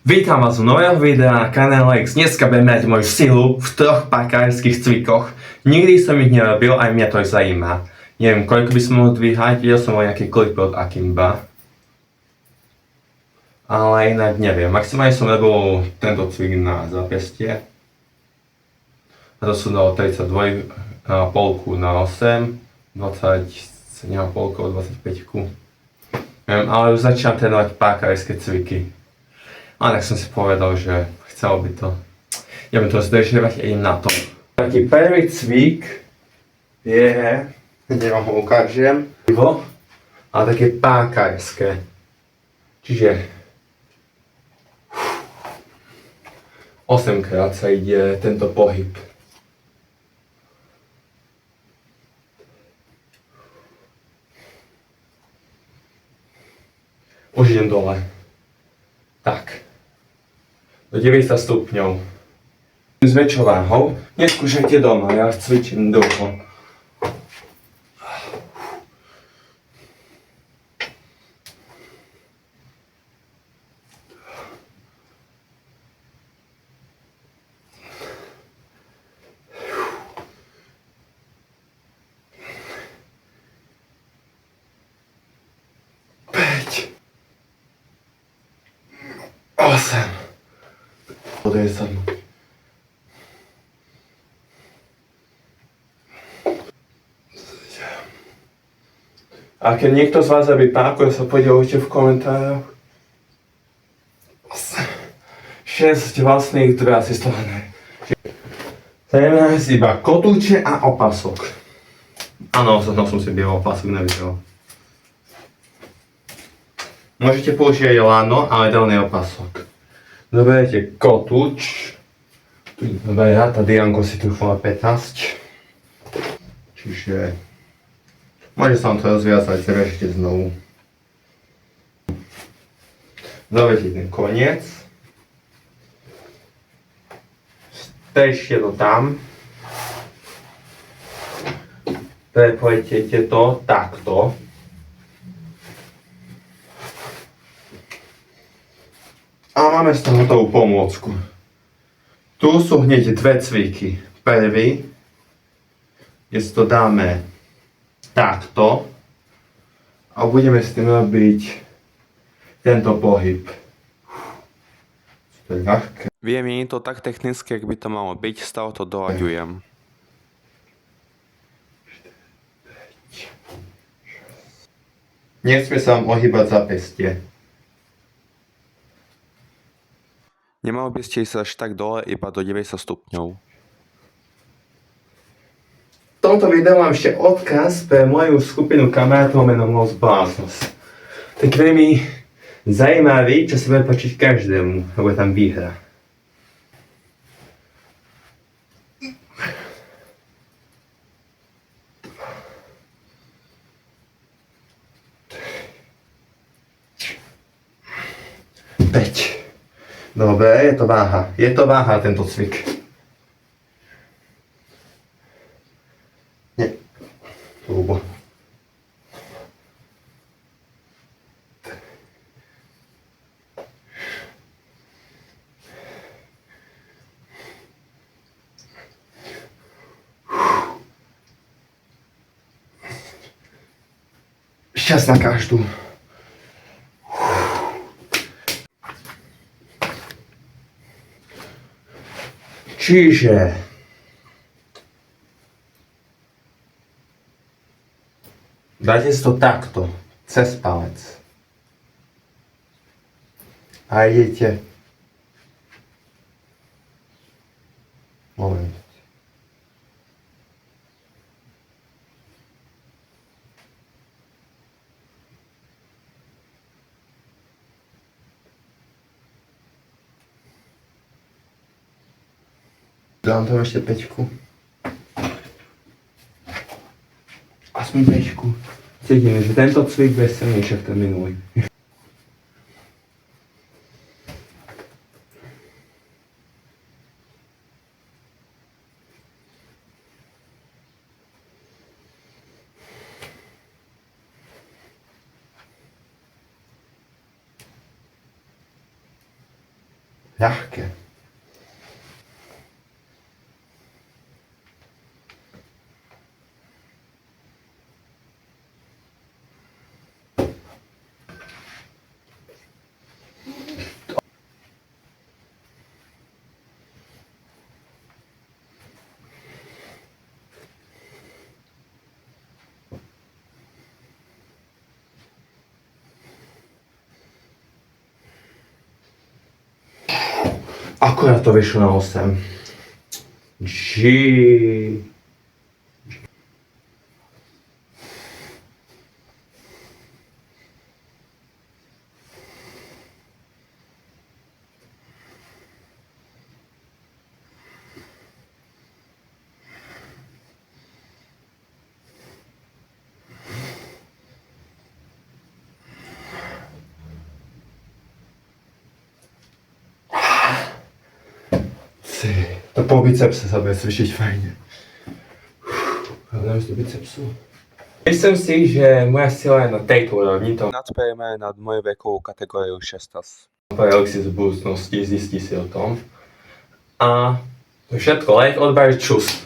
Vítam vás u nového videa na kanále X. Dneska budem mať moju silu v troch parkourských cvikoch. Nikdy som ich nerobil, aj mňa to zaujíma. Neviem, koľko by som mohol dvíhať, videl som o nejaké klipy od Akimba. Ale inak neviem, maximálne som robil tento cvik na zápestie. A to sú do 32 polku na 8, 27 polkov, 25. Ale už začínam trénovať parkourské cviky. A tak som si povedal, že chcel by to. Idem to zdržiavať a idem na to. Taký prvý cvik je, kde vám ho ukážem, ale také parkourské. Čiže 8 krát sa ide tento pohyb. Už idem dole. Tak. Do 90 stupňov. S väčšou váhou. Neskúšajte doma, ja cvičím dlho. Osem. Podejsam. A keď niekto z vás robí parkour, sa podielte v komentároch. 6 vlastných, ktoré asi z toho ne. Znamená si iba kotúče a opasok. Áno, som si biel opasok, nevidel. Môžete použiť aj lano, ale dolný opasok. Zoberiete kotúč. Dobre, tá Dianko si tu má 15. Čiže môže sa vám to rozviazať, zrežete znovu. Zoberiete ten koniec. Strečte to tam. Prepletiete to takto. A máme z toho hotovú pomôcku. Tu sú hneď dve cviky. Prvý, kde si to dáme takto a budeme s tým robiť tento pohyb. To je ľahké. Viem, nie je to tak technické, ak by to malo byť, stále to doľaďujem. Nesmie sa vám ohýbať zápestie. Nemalo by ste ísť až tak dole, iba do 90 stupňov. V tomto videu mám ešte odkaz pre moju skupinu kamarátov menom Los Bláznos. Tak veľmi zaujímavý, čo sa bude páčiť každému, lebo je tam výhra. Päť. Dobre, je to váha. Je to váha tento cvik. Nie. Hrubo. Šťast na každú. Čiže dáte si to takto, cez palec. A idete. Moment. Dám tam ešte 5. Aspoň 5. Cítime, že tento cvik bude silnejšie ako ten minulý. ľahké. Akorát to vyšlo na 8. G. To po bicepse sa bude cvičiť fajne. Hľadám do bicepsu. Myslím si, že moja sila je na tejto úrovni. To Nadspejeme nad moju vekovú kategóriu 16. Alexis v budúcnosti zistí si o tom. A to je všetko. Like, odber, čus.